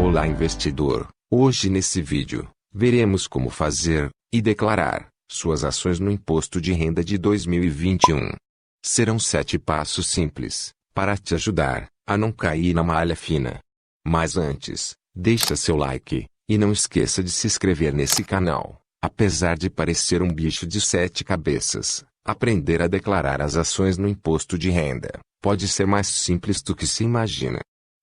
Olá investidor, hoje nesse vídeo, veremos como fazer e declarar suas ações no Imposto de Renda de 2021. Serão 7 passos simples, para te ajudar a não cair na malha fina. Mas antes, deixa seu like, e não esqueça de se inscrever nesse canal. Apesar de parecer um bicho de 7 cabeças, aprender a declarar as ações no Imposto de Renda pode ser mais simples do que se imagina.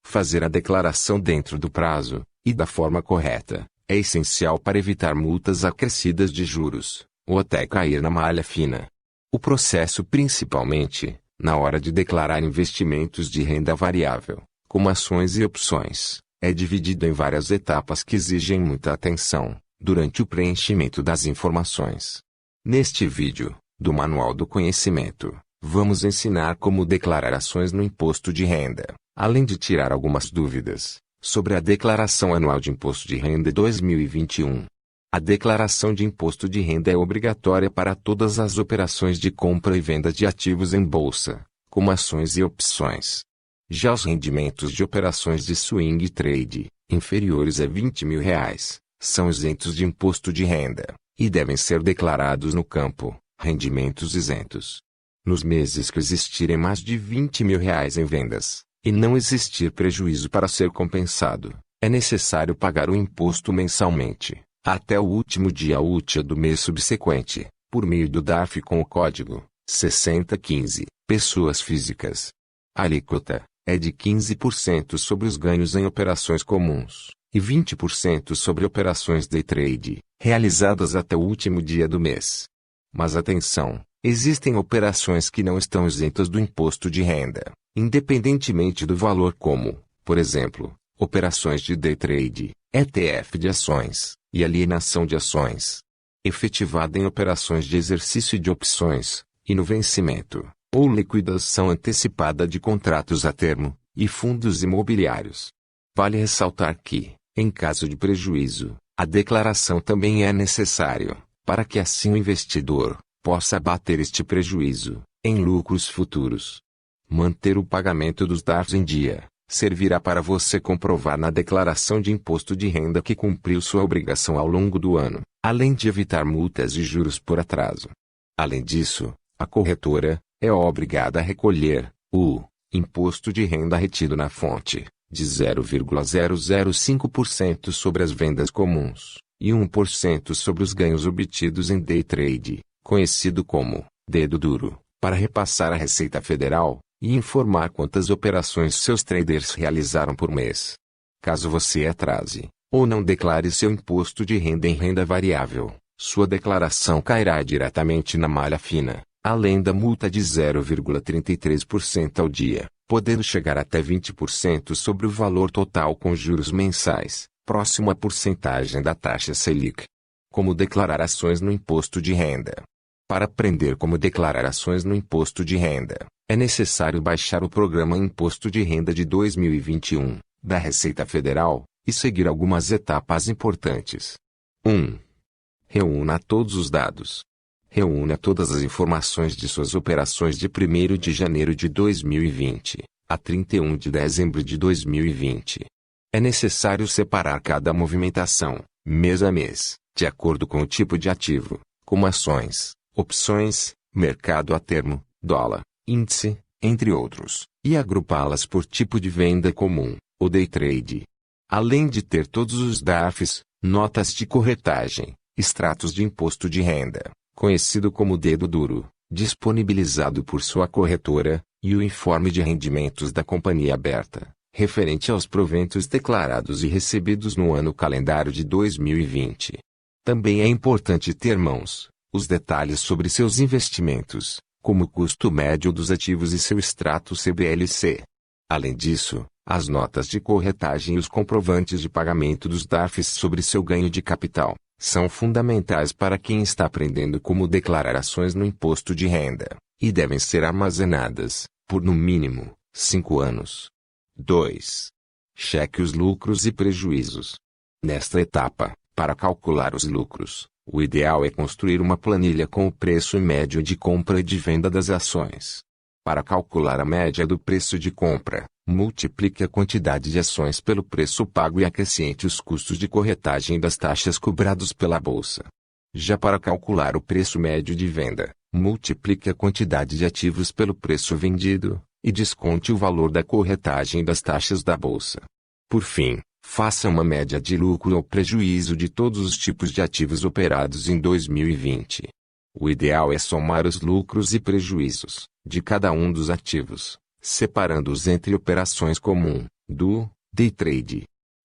Fazer a declaração dentro do prazo, e da forma correta, é essencial para evitar multas acrescidas de juros, ou até cair na malha fina. O processo principalmente, na hora de declarar investimentos de renda variável, como ações e opções, é dividido em várias etapas que exigem muita atenção, durante o preenchimento das informações. Neste vídeo, do Manual do Conhecimento, vamos ensinar como declarar ações no Imposto de Renda, além de tirar algumas dúvidas sobre a Declaração Anual de Imposto de Renda 2021. A declaração de imposto de renda é obrigatória para todas as operações de compra e venda de ativos em bolsa, como ações e opções. Já os rendimentos de operações de swing trade, inferiores a R$ 20.000, são isentos de imposto de renda, e devem ser declarados no campo rendimentos isentos. Nos meses que existirem mais de R$ 20.000 em vendas, e não existir prejuízo para ser compensado, é necessário pagar o imposto mensalmente, até o último dia útil do mês subsequente, por meio do DARF com o código 6015, pessoas físicas. A alíquota é de 15% sobre os ganhos em operações comuns, e 20% sobre operações day trade, realizadas até o último dia do mês. Mas atenção, existem operações que não estão isentas do imposto de renda, independentemente do valor como, por exemplo, operações de day trade, ETF de ações, e alienação de ações, efetivada em operações de exercício de opções, e no vencimento, ou liquidação antecipada de contratos a termo, e fundos imobiliários. Vale ressaltar que, em caso de prejuízo, a declaração também é necessária, para que assim o investidor possa abater este prejuízo em lucros futuros. Manter o pagamento dos DARFs em dia servirá para você comprovar na declaração de imposto de renda que cumpriu sua obrigação ao longo do ano, além de evitar multas e juros por atraso. Além disso, a corretora é obrigada a recolher o imposto de renda retido na fonte de 0,005% sobre as vendas comuns e 1% sobre os ganhos obtidos em day trade, conhecido como dedo duro, para repassar à Receita Federal e informar quantas operações seus traders realizaram por mês. Caso você atrase ou não declare seu imposto de renda em renda variável, sua declaração cairá diretamente na malha fina, além da multa de 0,33% ao dia, podendo chegar até 20% sobre o valor total com juros mensais, próximo à porcentagem da taxa Selic. Como declarar ações no imposto de renda? Para aprender como declarar ações no imposto de renda, é necessário baixar o Programa Imposto de Renda de 2021, da Receita Federal, e seguir algumas etapas importantes. 1. Reúna todos os dados. Reúna todas as informações de suas operações de 1º de janeiro de 2020 a 31 de dezembro de 2020. É necessário separar cada movimentação, mês a mês, de acordo com o tipo de ativo, como ações, opções, mercado a termo, dólar, índice, entre outros, e agrupá-las por tipo de venda comum, ou day trade. Além de ter todos os DARFs, notas de corretagem, extratos de imposto de renda, conhecido como dedo duro, disponibilizado por sua corretora, e o informe de rendimentos da companhia aberta, referente aos proventos declarados e recebidos no ano calendário de 2020. Também é importante ter em mãos os detalhes sobre seus investimentos, como o custo médio dos ativos e seu extrato CBLC. Além disso, as notas de corretagem e os comprovantes de pagamento dos DARFs sobre seu ganho de capital são fundamentais para quem está aprendendo como declarar ações no imposto de renda, e devem ser armazenadas por no mínimo 5 anos. 2. Cheque os lucros e prejuízos. Nesta etapa, para calcular os lucros, o ideal é construir uma planilha com o preço médio de compra e de venda das ações. Para calcular a média do preço de compra, Multiplique a quantidade de ações pelo preço pago e acrescente os custos de corretagem das taxas cobrados pela bolsa. Já para calcular o preço médio de venda, multiplique a quantidade de ativos pelo preço vendido, e desconte o valor da corretagem das taxas da bolsa. Por fim, faça uma média de lucro ou prejuízo de todos os tipos de ativos operados em 2020. O ideal é somar os lucros e prejuízos de cada um dos ativos, separando-os entre operações comum, do day trade.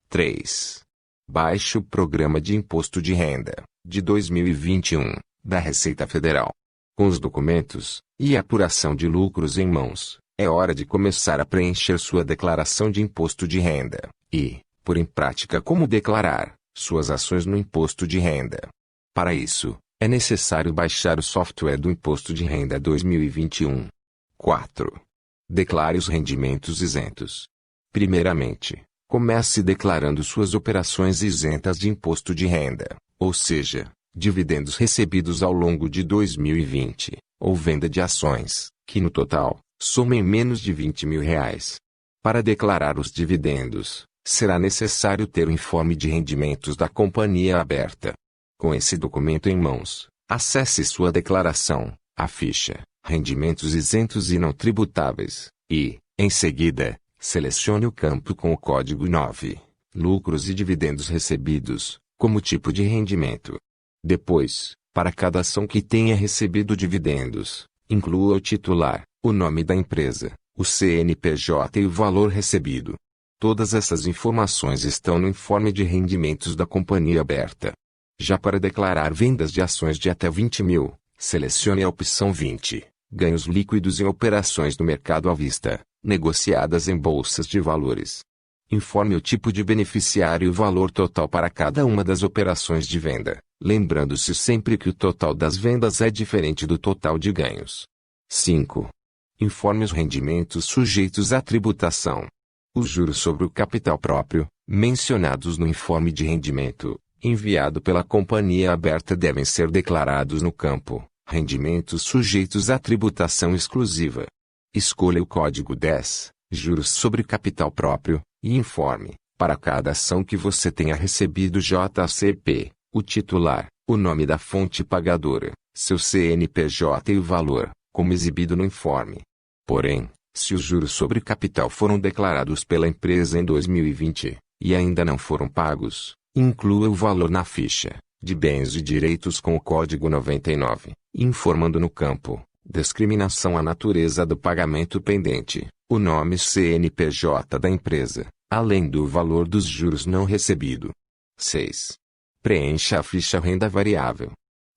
3. Baixe o Programa de Imposto de Renda, de 2021, da Receita Federal. Com os documentos e a apuração de lucros em mãos, é hora de começar a preencher sua declaração de imposto de renda e, pôr em prática como declarar suas ações no imposto de renda. Para isso, é necessário baixar o software do Imposto de Renda 2021. 4. Declare os rendimentos isentos. Primeiramente, comece declarando suas operações isentas de imposto de renda, ou seja, dividendos recebidos ao longo de 2020, ou venda de ações, que no total, somem menos de R$ 20.000. Para declarar os dividendos, será necessário ter o informe de rendimentos da companhia aberta. Com esse documento em mãos, acesse sua declaração, a ficha Rendimentos isentos e não tributáveis, e, em seguida, selecione o campo com o código 9, Lucros e dividendos recebidos, como tipo de rendimento. Depois, para cada ação que tenha recebido dividendos, inclua o titular, o nome da empresa, o CNPJ e o valor recebido. Todas essas informações estão no informe de rendimentos da companhia aberta. Já para declarar vendas de ações de até 20 mil, selecione a opção 20, ganhos líquidos em operações no mercado à vista, negociadas em bolsas de valores. Informe o tipo de beneficiário e o valor total para cada uma das operações de venda, lembrando-se sempre que o total das vendas é diferente do total de ganhos. 5. Informe os rendimentos sujeitos à tributação. Os juros sobre o capital próprio, mencionados no informe de rendimento, enviado pela companhia aberta devem ser declarados no campo Rendimentos sujeitos à tributação exclusiva. Escolha o código 10, Juros sobre capital próprio, e informe, para cada ação que você tenha recebido JCP, o titular, o nome da fonte pagadora, seu CNPJ e o valor, como exibido no informe. Porém, se os juros sobre capital foram declarados pela empresa em 2020, e ainda não foram pagos, inclua o valor na ficha de bens e direitos com o código 99, informando no campo Discriminação a natureza do pagamento pendente, o nome CNPJ da empresa, além do valor dos juros não recebido. 6. Preencha a ficha renda variável.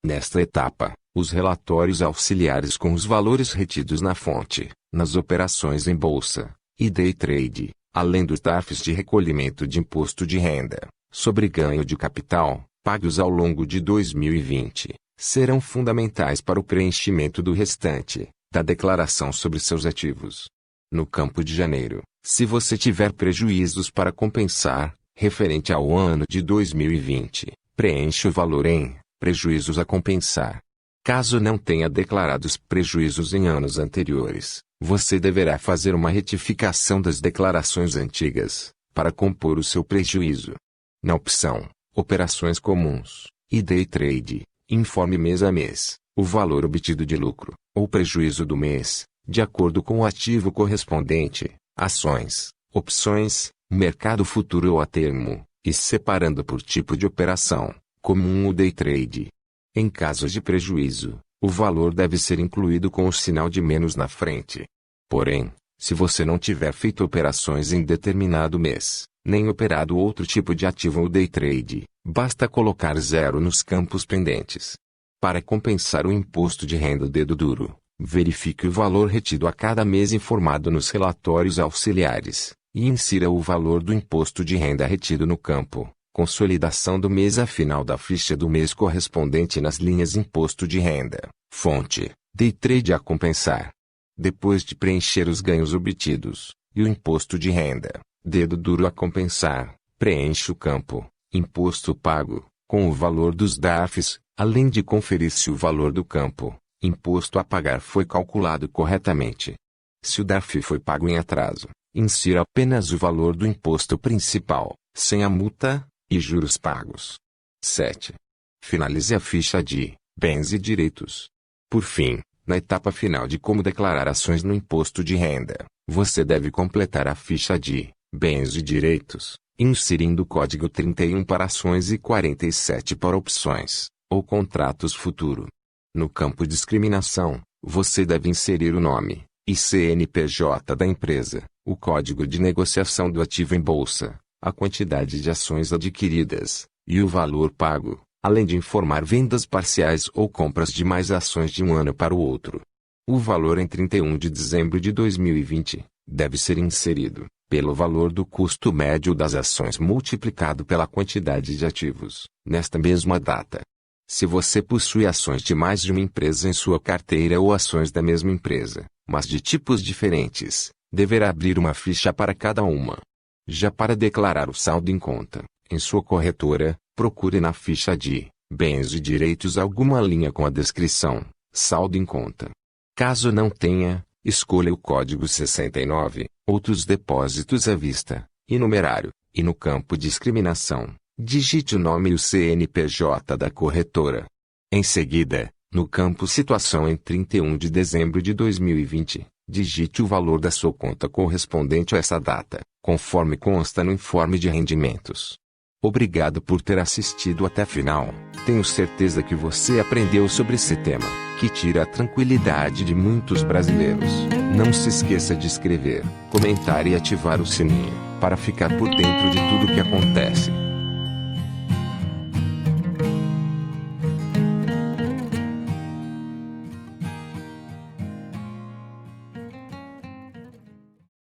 Nesta etapa, os relatórios auxiliares com os valores retidos na fonte, nas operações em bolsa e day trade, além dos DARFs de recolhimento de imposto de renda sobre ganho de capital, pagos ao longo de 2020, serão fundamentais para o preenchimento do restante da declaração sobre seus ativos. No campo de janeiro, se você tiver prejuízos para compensar, referente ao ano de 2020, preencha o valor em prejuízos a compensar. Caso não tenha declarado os prejuízos em anos anteriores, você deverá fazer uma retificação das declarações antigas para compor o seu prejuízo. Na opção Operações comuns e day trade, informe mês a mês o valor obtido de lucro ou prejuízo do mês, de acordo com o ativo correspondente, ações, opções, mercado futuro ou a termo, e separando por tipo de operação, comum ou day trade. Em caso de prejuízo, o valor deve ser incluído com o sinal de menos na frente. Porém, se você não tiver feito operações em determinado mês, nem operado outro tipo de ativo ou day trade, basta colocar 0 nos campos pendentes. Para compensar o imposto de renda dedo duro, verifique o valor retido a cada mês informado nos relatórios auxiliares, e insira o valor do imposto de renda retido no campo Consolidação do mês a final da ficha do mês correspondente nas linhas Imposto de Renda, fonte, day trade a compensar. Depois de preencher os ganhos obtidos, e o imposto de renda, dedo duro a compensar, preencha o campo Imposto pago, com o valor dos DARFs, além de conferir se o valor do campo Imposto a pagar foi calculado corretamente. Se o DARF foi pago em atraso, insira apenas o valor do imposto principal, sem a multa e juros pagos. 7. Finalize a ficha de bens e direitos. Por fim, na etapa final de como declarar ações no imposto de renda, você deve completar a ficha de bens e direitos, inserindo o código 31 para ações e 47 para opções ou contratos futuro. No campo discriminação, você deve inserir o nome e CNPJ da empresa, o código de negociação do ativo em bolsa, a quantidade de ações adquiridas e o valor pago, além de informar vendas parciais ou compras de mais ações de um ano para o outro. O valor em 31 de dezembro de 2020 deve ser inserido pelo valor do custo médio das ações multiplicado pela quantidade de ativos, nesta mesma data. Se você possui ações de mais de uma empresa em sua carteira ou ações da mesma empresa, mas de tipos diferentes, deverá abrir uma ficha para cada uma. Já para declarar o saldo em conta, em sua corretora, procure na ficha de bens e direitos alguma linha com a descrição saldo em conta. Caso não tenha, escolha o código 69, outros depósitos à vista, e numerário, e no campo discriminação, digite o nome e o CNPJ da corretora. Em seguida, no campo situação em 31 de dezembro de 2020, digite o valor da sua conta correspondente a essa data, conforme consta no informe de rendimentos. Obrigado por ter assistido até final. Tenho certeza que você aprendeu sobre esse tema, que tira a tranquilidade de muitos brasileiros. Não se esqueça de inscrever, comentar e ativar o sininho, para ficar por dentro de tudo o que acontece.